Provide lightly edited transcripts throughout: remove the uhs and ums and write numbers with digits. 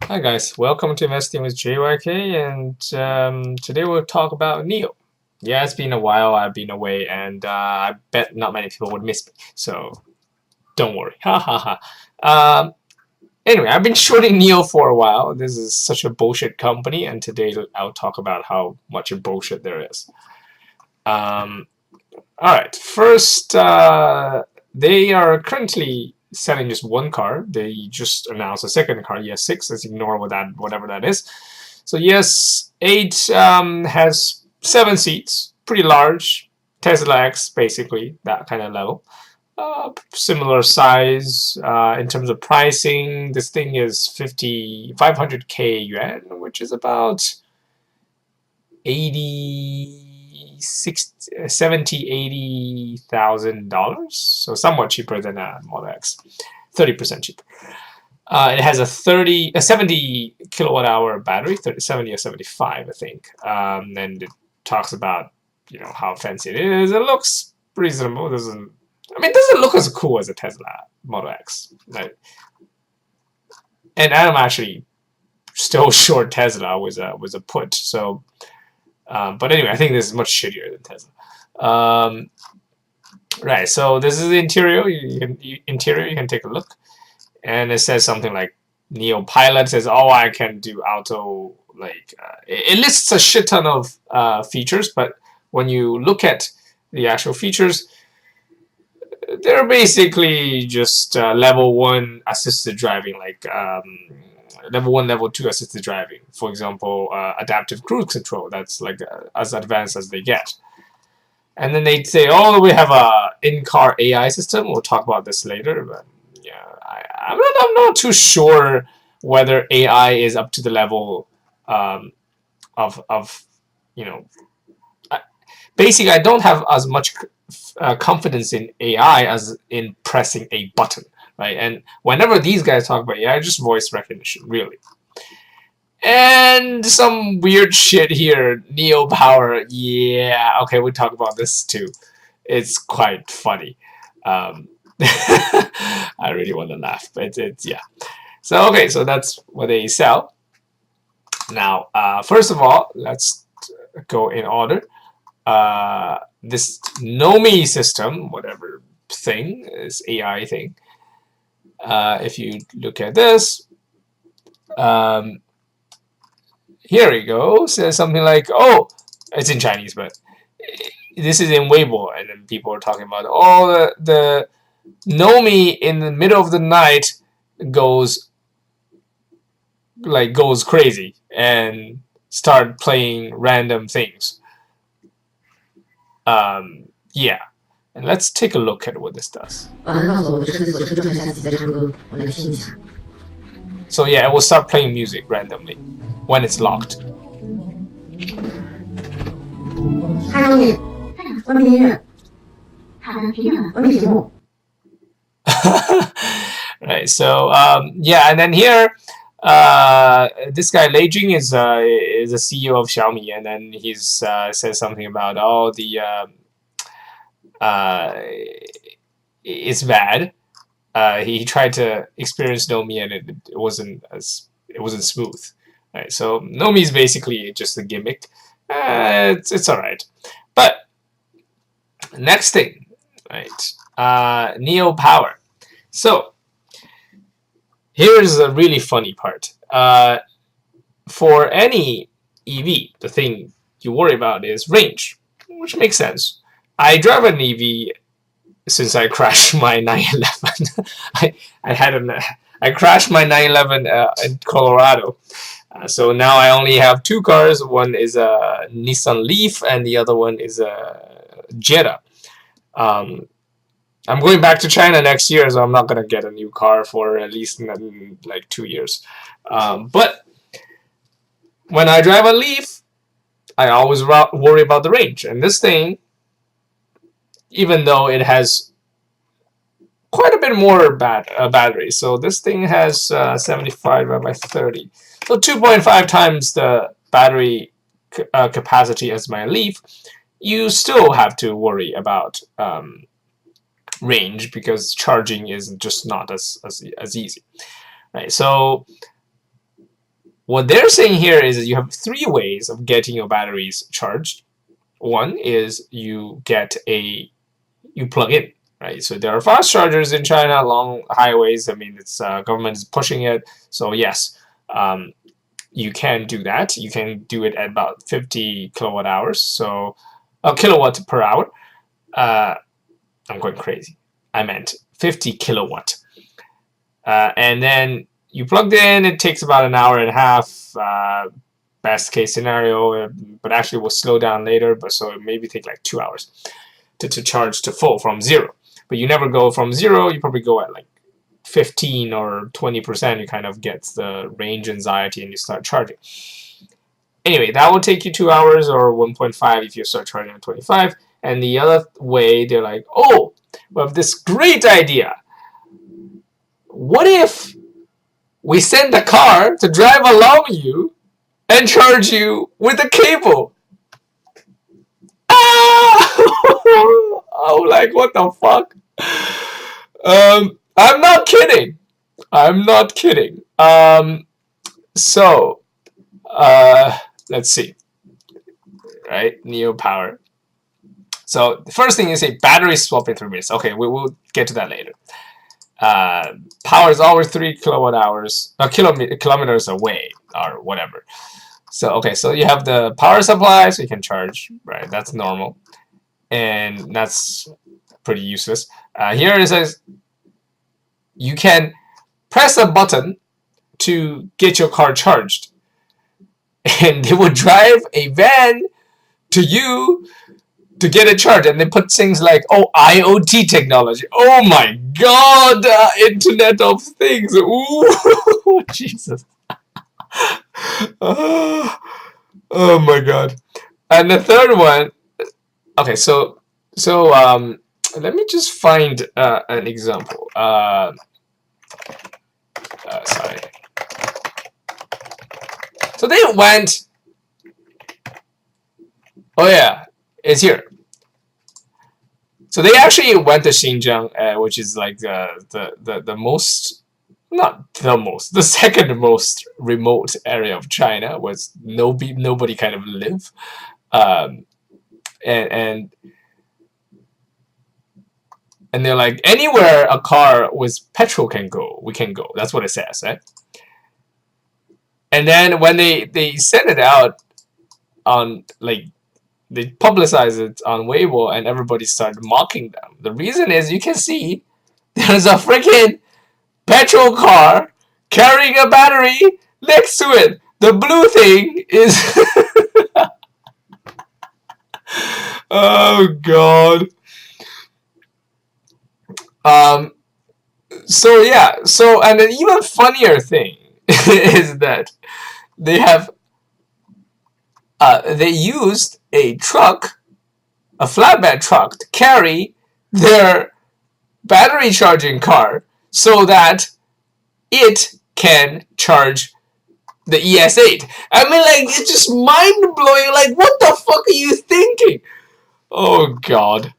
Hi guys, welcome to Investing with JYK, and today we'll talk about NIO. Yeah, it's been a while. I've been away, and I bet not many people would miss me. So don't worry. Ha ha ha. Anyway, I've been shorting NIO for a while. This is such a bullshit company, and today I'll talk about how much bullshit there is. Um, all right. First, they are currently selling just one car. They just announced a second car, ES6. Let's ignore whatever that is. So ES8 has 7 seats, pretty large. Tesla X, basically that kind of level. Similar size in terms of pricing. This thing is 500k yuan, which is about 80, 60, 70, $80,000. So somewhat cheaper than a Model X, 30% cheaper. It has a 70 kilowatt hour battery, 70 or 75, I think. And it talks about how fancy it is. It looks reasonable. It doesn't look as cool as a Tesla Model X. Right? And I'm actually still short Tesla with a put. So, but anyway, I think this is much shittier than Tesla. Right. So this is the interior. You can take a look, and it says something like NIO Pilot says, "Oh, I can do auto." It lists a shit ton of features, but when you look at the actual features, they're basically just level 1 assisted driving, level 1, level 2 assisted driving. For example, adaptive cruise control. That's as advanced as they get. And then they'd say, "Oh, we have a in-car AI system." We'll talk about this later, but yeah, I'm not too sure whether AI is up to the level of you know. Basically, I don't have as much confidence in AI as in pressing a button, right? And whenever these guys talk about AI, just voice recognition, really. And some weird shit here, NIO Power. Yeah, okay, we talk about this too. It's quite funny. I really want to laugh, but it's yeah. So okay, so that's what they sell. Now, first of all, let's go in order. This NOMI system, whatever thing, this AI thing. If you look at this, here we go. Says something like, "Oh, it's in Chinese, but this is in Weibo," and then people are talking about, "Oh, the Nomi in the middle of the night goes crazy and start playing random things." Yeah, and let's take a look at what this does. So yeah, it will start playing music randomly when it's locked. Right. So yeah, and then here, this guy Lei Jing is a CEO of Xiaomi, and then he's says something about it's bad. He tried to experience Nomi, and it wasn't smooth. Right. So Nomi is basically just a gimmick. It's all right, but next thing, right? NIO Power. So here's a really funny part. For any EV, the thing you worry about is range, which makes sense. I drive an EV since I crashed my 911. I crashed my 911 in Colorado. So now I only have 2 cars. One is a Nissan Leaf, and the other one is a Jetta. I'm going back to China next year, so I'm not gonna get a new car for at least like 2 years. But when I drive a Leaf, I always worry about the range. And this thing, even though it has quite a bit more battery, so this thing has 75 by 30, so 2.5 times the battery capacity as my Leaf. You still have to worry about range because charging is just not as easy. right? So what they're saying here is that you have 3 ways of getting your batteries charged. One is you plug in, right? So there are fast chargers in China along highways. I mean, it's government is pushing it. So yes, you can do that. You can do it at about 50 kilowatt hours. So a kilowatt per hour. I'm going crazy. I meant 50 kilowatt. And then you plugged in. It takes about an hour and a half. Best case scenario, but actually will slow down later. But so it maybe take like 2 hours to charge to full from 0. But you never go from 0. You probably go at like 15 or 20%. You kind of get the range anxiety and you start charging. Anyway, that will take you 2 hours or 1.5 if you start charging at 25. And the other way, they're like, oh, we have this great idea. What if we send a car to drive along you and charge you with a cable? I'm like, what the fuck? I'm not kidding. I'm not kidding. So, let's see. Right, NIO power. So the first thing is a battery swap in 3 minutes. Okay, we will get to that later. Power is always 3 kilowatt hours, kilometers away, or whatever. So okay, so you have the power supply, so you can charge, right? That's normal, and that's pretty useless. Here it says you can press a button to get your car charged, and they will drive a van to you to get it charged, and they put things like, oh, IoT technology. Oh my god, Internet of Things. Ooh, Jesus. Oh my god. And the third one. Okay, so let me just find an example. Sorry. So they went. Oh yeah, it's here. So they actually went to Xinjiang, which is like the most, not the most, the second most remote area of China, where nobody kind of live, and they're like, anywhere a car with petrol can go, we can go. That's what it says, right? And then when they send it out on, like, they publicize it on Weibo, and everybody started mocking them. The reason is, you can see there's a freaking petrol car carrying a battery next to it. The blue thing is oh god. So yeah, so, and an even funnier thing is that they have they used a truck, a flatbed truck, to carry their battery charging car so that it can charge the ES8. I mean, like, it's just mind-blowing. Like, what the fuck are you thinking? Oh god,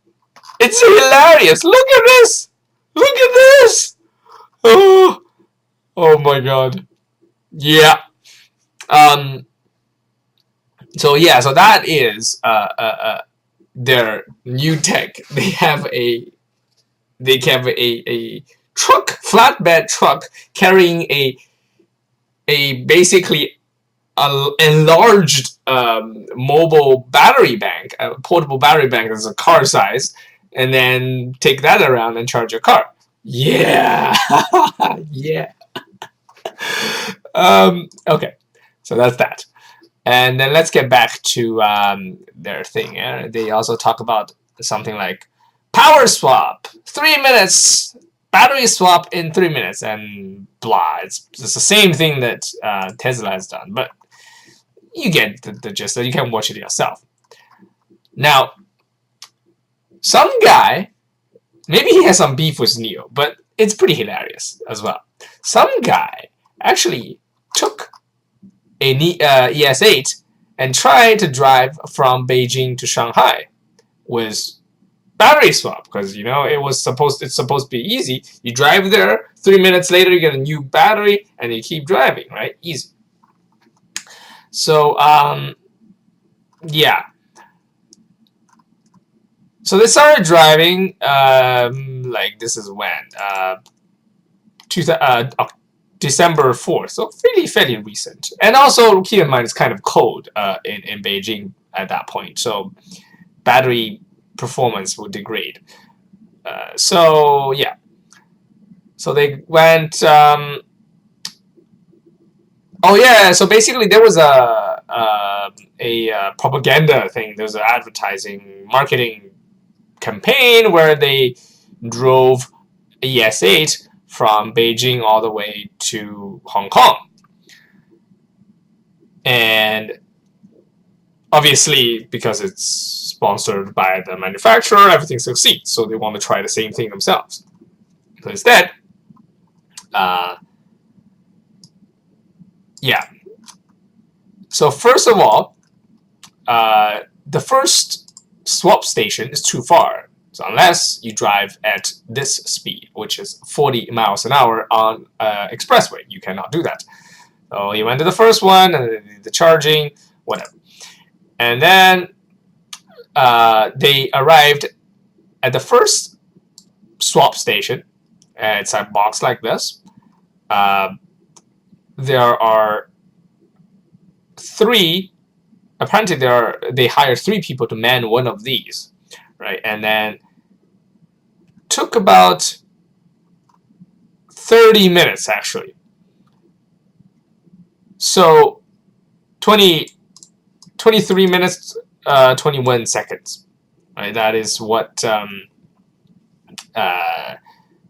it's hilarious. Look at this. Look at this. Oh my god. Yeah. So yeah, so that is their new tech. They have a truck, flatbed truck, carrying a basically a enlarged mobile battery bank, a portable battery bank that's a car size, and then take that around and charge your car. Yeah. Yeah. Okay, so that's that. And then let's get back to their thing. They also talk about something like power swap, 3 minutes, battery swap in 3 minutes, and blah. It's the same thing that Tesla has done, but you get the gist. You can watch it yourself. Now, some guy, maybe he has some beef with NIO, but it's pretty hilarious as well. Some guy actually took a ES8 and tried to drive from Beijing to Shanghai with battery swap, because it's supposed to be easy. You drive there, 3 minutes later you get a new battery, and you keep driving, right? Easy. So yeah. So they started driving. Like this is when December 4th, so fairly recent. And also keep in mind it's kind of cold in Beijing at that point, so battery performance will degrade. So yeah, so they went. Oh yeah, so basically there was a propaganda thing. There was an advertising marketing campaign where they drove ES8 from Beijing all the way to Hong Kong. And obviously, because it's sponsored by the manufacturer, everything succeeds. So they want to try the same thing themselves. So instead, yeah. So first of all, the first swap station is too far. So unless you drive at this speed, which is 40 miles an hour on expressway, you cannot do that. So he went to the first one, and the charging, whatever. And then they arrived at the first swap station. It's a box like this. There are three. Apparently, they hired 3 people to man one of these, right? And then took about 30 minutes actually. So 23 minutes, 21 seconds. Right? That is what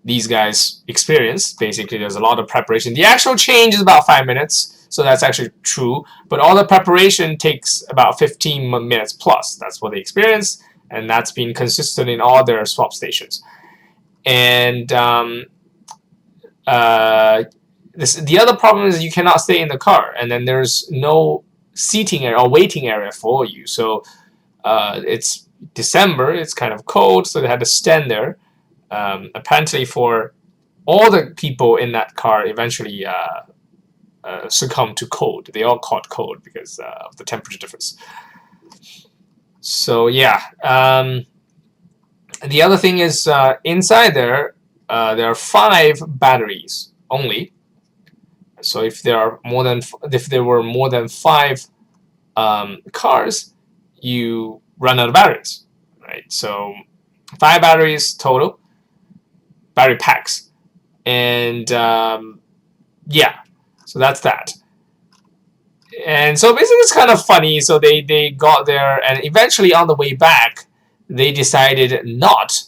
these guys experience. Basically, there's a lot of preparation. The actual change is about 5 minutes, so that's actually true. But all the preparation takes about 15 minutes plus. That's what they experience, and that's been consistent in all their swap stations. And the other problem is you cannot stay in the car, and then there's no seating area or waiting area for you. So it's December, it's kind of cold, so they had to stand there. Apparently, for all the people in that car, eventually succumbed to cold. They all caught cold because of the temperature difference. So yeah. The other thing is inside there are 5 batteries only. So if there were more than 5 cars, you run out of batteries, right? So 5 batteries total, battery packs, and yeah, so that's that. And so basically it's kind of funny. So they got there, and eventually on the way back, they decided not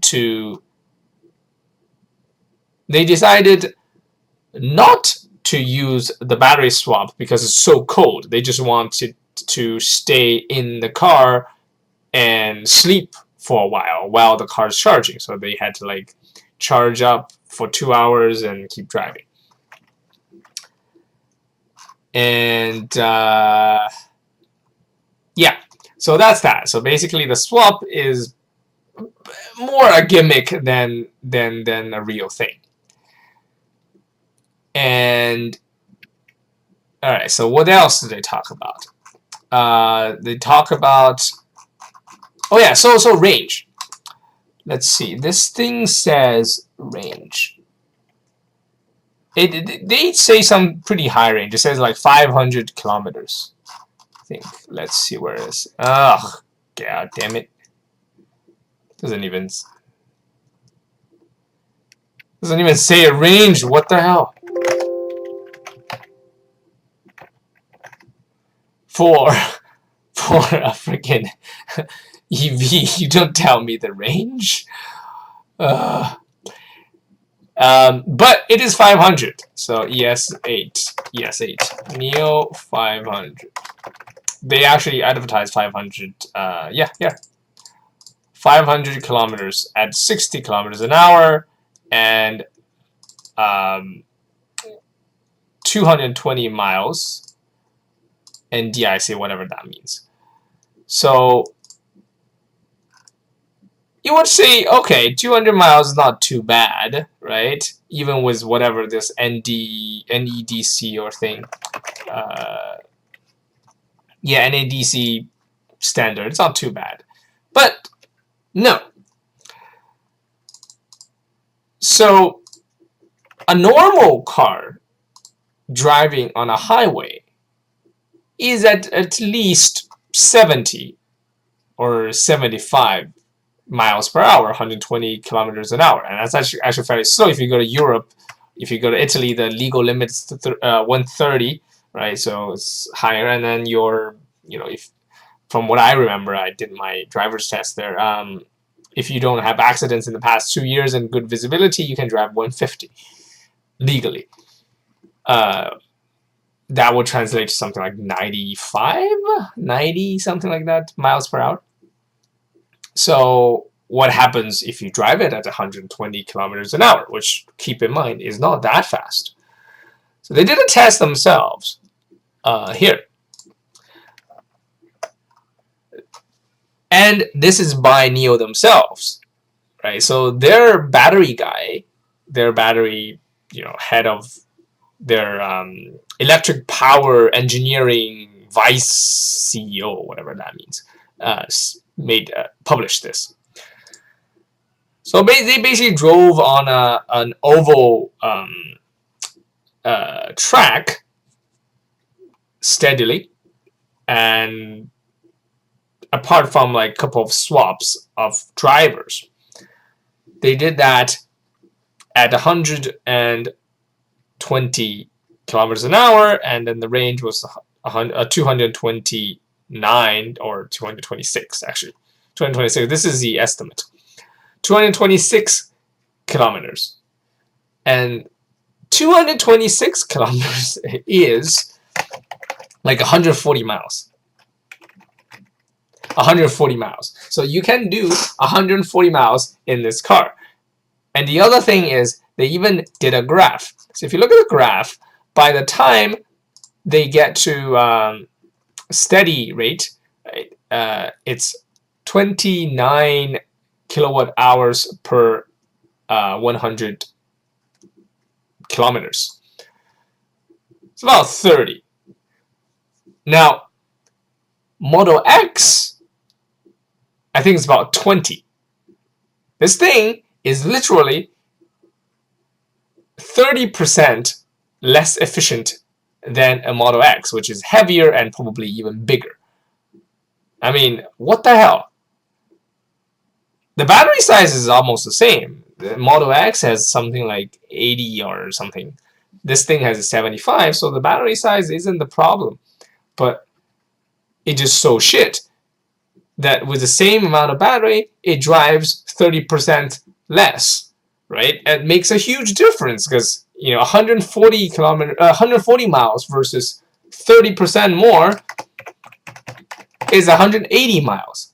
to. They decided not to use the battery swap because it's so cold. They just wanted to stay in the car and sleep for a while the car's charging. So they had to like charge up for 2 hours and keep driving. And yeah, so that's that. So basically the swap is more a gimmick than a real thing. And all right, so what else did they talk about? They talk about, oh yeah, so range. Let's see. This thing says range. They say some pretty high range. It says like 500 kilometers. I think. Let's see where it is. Ugh, god damn it. Doesn't even say a range. What the hell? For a freaking EV, you don't tell me the range. But it is 500. So ES8, NIO 500. They actually advertise 500. Yeah. 500 kilometers at 60 kilometers an hour, and 220 miles. And DIC, whatever that means. So you would say, okay, 200 miles is not too bad, right? Even with whatever this NEDC or thing, yeah, NADC standard, it's not too bad. But no. So a normal car driving on a highway is at least 70 or 75 miles per hour, 120 kilometers an hour, and that's actually fairly slow. If you go to Europe, if you go to Italy, the legal limit is 130, right? So it's higher, and then if from what I remember, I did my driver's test there. If you don't have accidents in the past 2 years and good visibility, you can drive 150 legally. That would translate to something like 95, 90, something like that, miles per hour. So what happens if you drive it at 120 kilometers an hour, which, keep in mind, is not that fast. So they did a test themselves here. And this is by NIO themselves, right? So their battery guy, their battery, head of their electric power engineering vice CEO, whatever that means, published this. So they basically drove on an oval track steadily, and apart from like a couple of swaps of drivers, they did that at 120 kilometers an hour, and then the range was 229 or 226 actually. 226. This is the estimate. 226 kilometers, and 226 kilometers is like 140 miles. 140 miles. So you can do 140 miles in this car. And the other thing is they even did a graph. So if you look at the graph, by the time they get to steady rate, right, it's 29 kilowatt hours per 100 kilometers. It's about 30. Now, Model X, I think it's about 20. This thing is literally 30% less efficient than a Model X, which is heavier and probably even bigger. I mean, what the hell? The battery size is almost the same. The Model X has something like 80 or something. This thing has a 75, so the battery size isn't the problem. But it just so shit that with the same amount of battery, it drives 30% less, right? It makes a huge difference because 140 miles versus 30% more is 180 miles.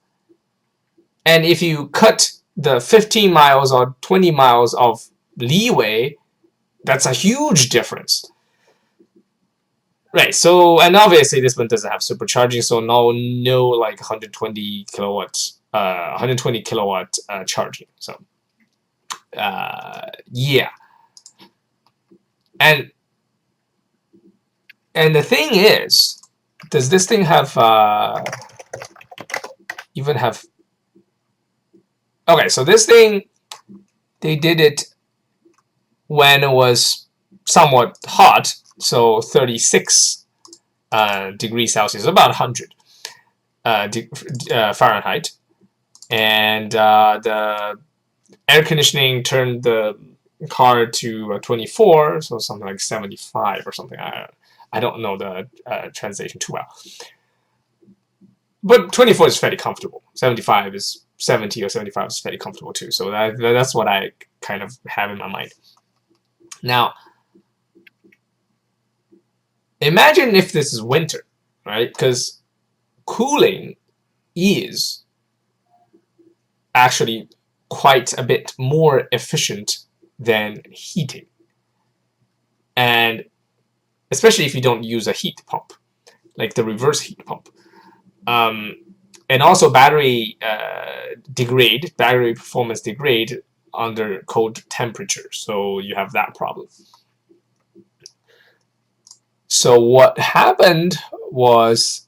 And if you cut the 15 miles or 20 miles of leeway, that's a huge difference. Right, so, and obviously this one doesn't have supercharging, so no like 120 kilowatt charging. So yeah. And the thing is, does this thing have even have, okay, so this thing, they did it when it was somewhat hot, so 36 degrees Celsius, about 100 Fahrenheit, and the air conditioning turned the car to 24, so something like 75 or something. I don't know the translation too well, but 24 is fairly comfortable. 75 is 70 or 75 is fairly comfortable too. So that's what I kind of have in my mind. Now, imagine if this is winter, right? Because cooling is actually quite a bit more efficient than heating. And especially if you don't use a heat pump, like the reverse heat pump. and also battery battery performance degrade under cold temperature. So you have that problem. So what happened was,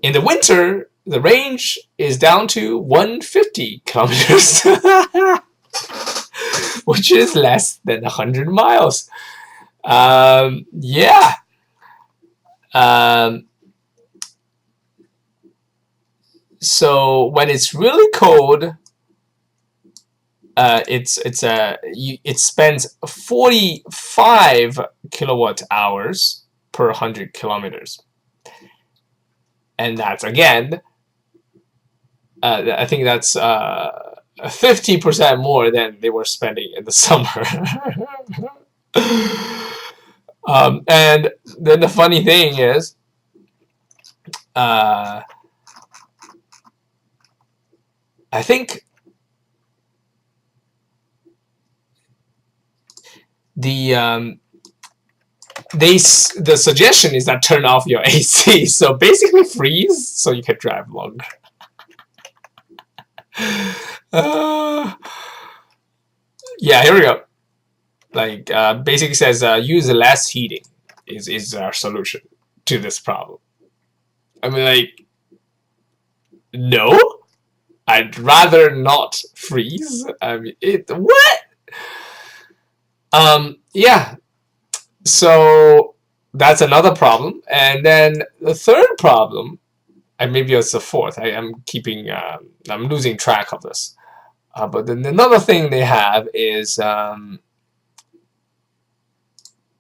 in the winter, the range is down to 150 kilometers, which is less than 100 miles. Yeah. So when it's really cold, it spends 45 kilowatt hours per 100 kilometers, and that's again, I think that's 50% more than they were spending in the summer. And then the funny thing is, I think the suggestion is that turn off your AC, so basically freeze so you can drive longer. Yeah, here we go. Like basically says use less heating is our solution to this problem. I mean, like, no, I'd rather not freeze. I mean, what? Yeah. So that's another problem, and then the third problem, and maybe it's the fourth. I'm losing track of this. But then another thing they have is, oh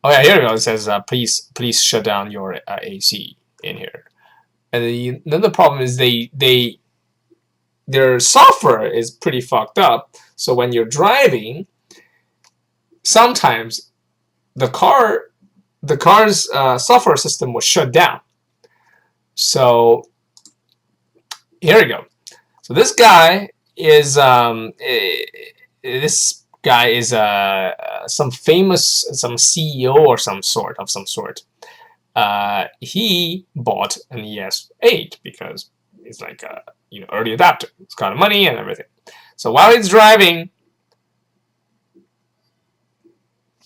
yeah, here we go. It says please shut down your AC in here. And another problem is their software is pretty fucked up. So when you're driving, sometimes the car's software system will shut down. So here we go. So this guy is some CEO or some sort. He bought an ES8 because it's like a early adapter. It's got money and everything. So while he's driving,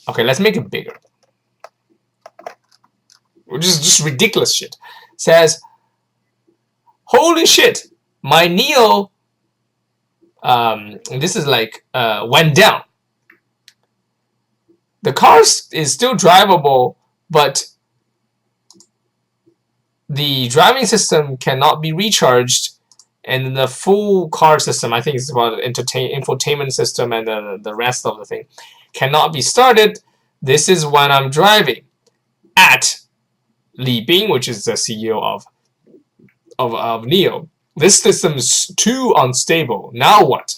okay, let's make it bigger. Which is just ridiculous shit. Says, holy shit, my NIO, this is like went down. The car is still drivable, but the driving system cannot be recharged, and the full car system, I think it's about infotainment system and the rest of the thing, cannot be started. This is when I'm driving. At Li Bing, which is the CEO of NIO, this system is too unstable. Now what?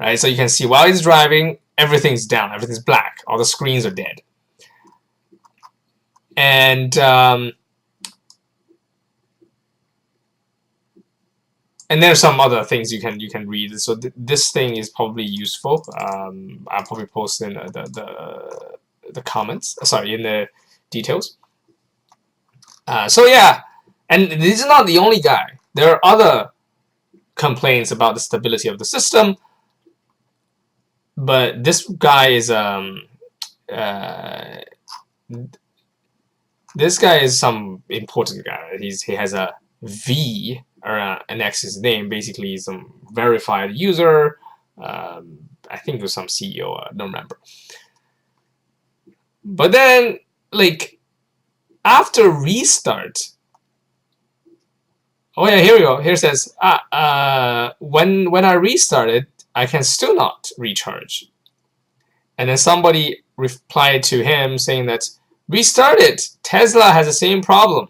Right, so you can see while he's driving, everything's down, everything's black, all the screens are dead, and there's some other things you can read. So this thing is probably useful. I'll probably post in the comments. Sorry, in the details. So yeah, and this is not the only guy. There are other complaints about the stability of the system, but this guy is some important guy. He has a V next to his name. Basically, some verified user. I think it was some CEO. I don't remember. But then, like, after restart, oh yeah, here we go. Here it says, when I restarted, I can still not recharge. And then somebody replied to him saying that, restart it. Tesla has the same problem.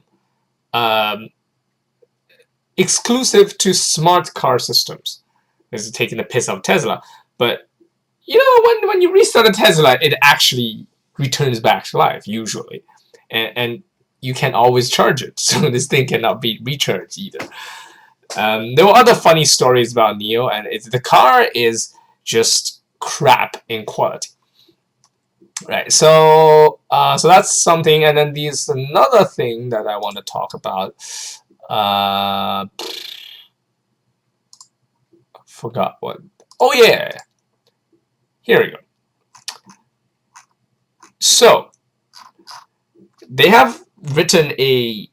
Exclusive to smart car systems. This is taking the piss out of Tesla. But, when you restart a Tesla, it actually returns back to life, usually. And you can always charge it. So this thing cannot be recharged either. There were other funny stories about NIO, and the car is just crap in quality. Right. So that's something, and then there's another thing that I want to talk about. Uh, Forgot what. Oh yeah, here we go. So they have written a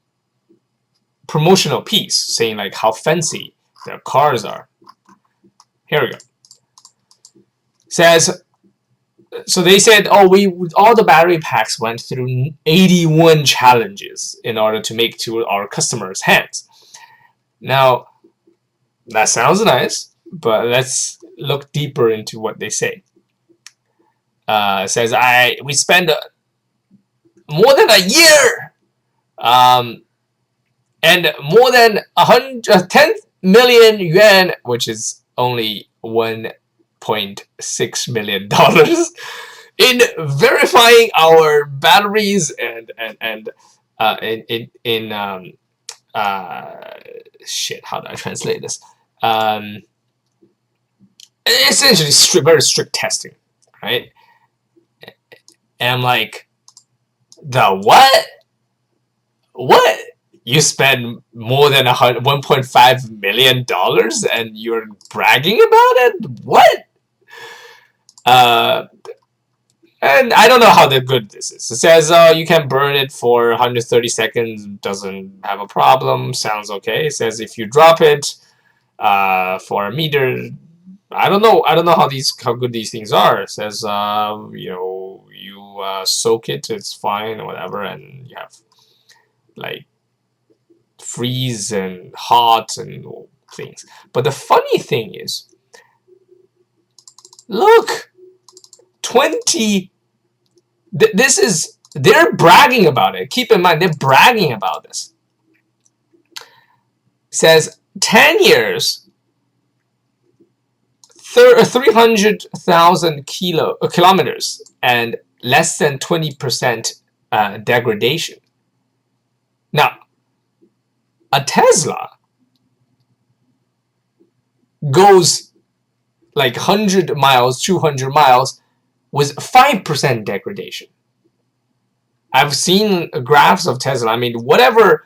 promotional piece saying like how fancy their cars are. Here we go. Says so they said, oh, we all the battery packs went through 81 challenges in order to make to our customers' hands. Now that sounds nice, but let's look deeper into what they say. It says we spend more than a year, and more than 10 million yuan, which is only $1.6 million, in verifying our batteries and shit. How do I translate this? Essentially, very strict testing, right? And I'm like, the what? What? You spend more than $1.5 million and you're bragging about it? What? Uh, and I don't know how good this is. It says you can burn it for 130 seconds, doesn't have a problem, sounds okay. It says if you drop it for a meter, I don't know how good these things are. It says you soak it, it's fine or whatever, and you have like freeze and hot and things. But the funny thing is, look, 20. This is they're bragging about it. Keep in mind they're bragging about this. It says 10 years, 300,000 kilometers, and less than 20% degradation. Now, a Tesla goes like 100 miles, 200 miles with 5% degradation. I've seen graphs of Tesla. I mean, whatever,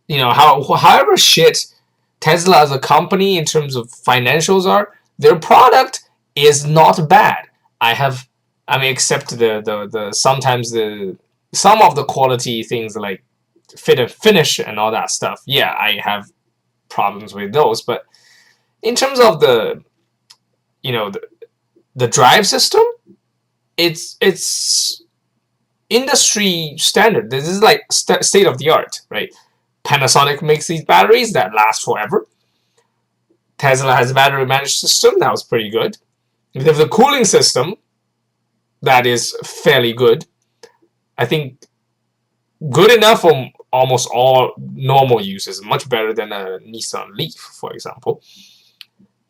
however shit Tesla as a company in terms of financials are, their product is not bad. Except the sometimes some of the quality things like fit and finish and all that stuff. Yeah, I have problems with those, but in terms of the drive system, it's industry standard. This is like state of the art, right? Panasonic makes these batteries that last forever. Tesla has a battery management system that was pretty good. They have the cooling system that is fairly good. I think good enough for almost all normal uses, much better than a Nissan Leaf, for example.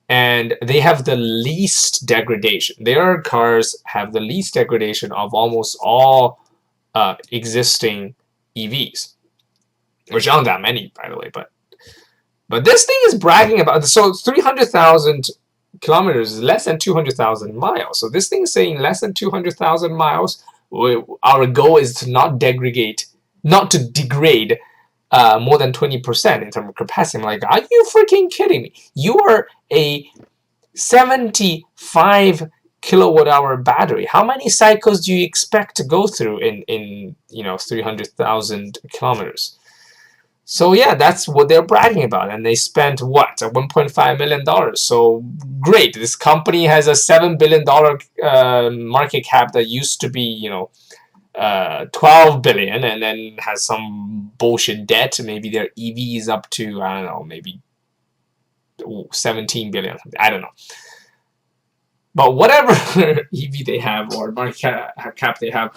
And they have the least degradation. Their cars have the least degradation of almost all existing EVs, which aren't that many, by the way. But this thing is bragging about, so 300,000 kilometers is less than 200,000 miles. So this thing is saying less than 200,000 miles. Our goal is to not degrade more than 20% in terms of capacity. I'm like, are you freaking kidding me? You are a 75 kilowatt hour battery. How many cycles do you expect to go through in 300,000 kilometers? So yeah, that's what they're bragging about, and they spent what, $1.5 million. So great, this company has a $7 billion market cap that used to be 12 billion, and then has some bullshit debt. Maybe their EV is up to, I don't know, maybe 17 billion. I don't know. But whatever EV they have or market cap they have,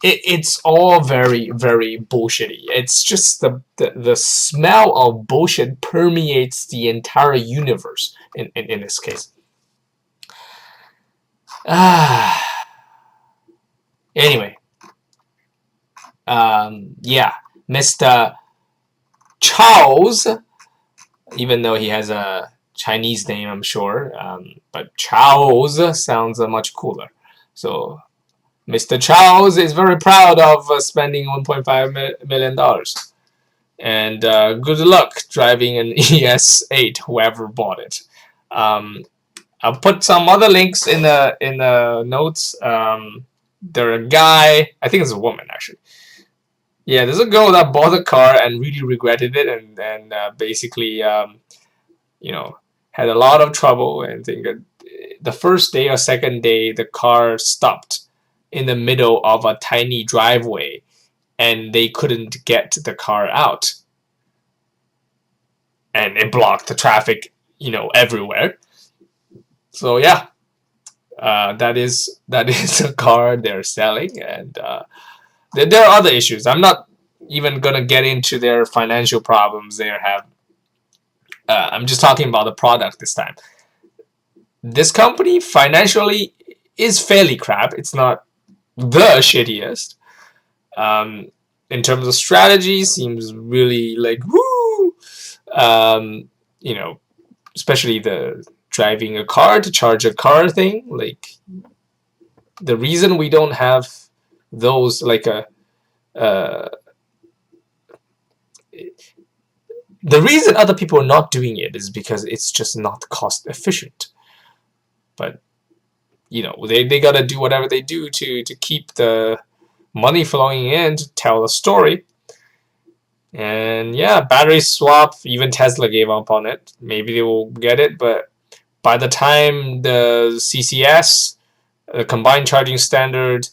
it's all very, very bullshitty. It's just the smell of bullshit permeates the entire universe in this case. Anyway, yeah, Mr. Charles, even though he has a Chinese name, I'm sure, but Charles sounds much cooler. So Mr. Charles is very proud of spending $1.5 million. And good luck driving an ES8, whoever bought it. I'll put some other links in the notes. There's a guy, I think it's a woman actually. Yeah, there's a girl that bought a car and really regretted it, and basically, you know, had a lot of trouble. And think the first day or second day, the car stopped in the middle of a tiny driveway, and they couldn't get the car out, and it blocked the traffic, everywhere. So yeah, that is a car they're selling, and there are other issues. I'm not even gonna get into their financial problems they have. I'm just talking about the product this time. This company financially is fairly crap. It's not the shittiest. Um, in terms of strategy, seems really like woo. Um, you know, especially the driving a car to charge a car thing. Like the reason we don't have those like a the reason other people are not doing it is because it's just not cost efficient. But they gotta do whatever they do to keep the money flowing in to tell the story. And yeah, battery swap, even Tesla gave up on it. Maybe they will get it, but by the time the CCS, the combined charging standard,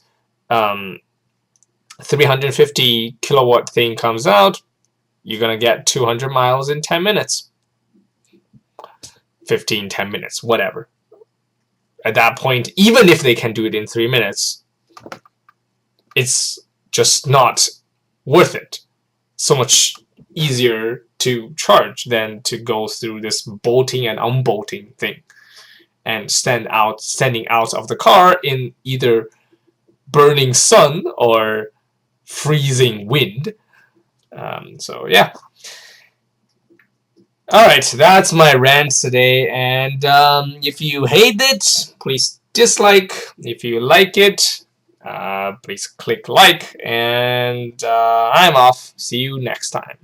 350 kilowatt thing comes out, you're gonna get 200 miles in 10 minutes. 15, 10 minutes, whatever. At that point, even if they can do it in 3 minutes, it's just not worth it. So much easier to charge than to go through this bolting and unbolting thing and standing out of the car in either burning sun or freezing wind. So yeah. Alright, that's my rant today, and if you hate it, please dislike. If you like it, please click like, and I'm off. See you next time.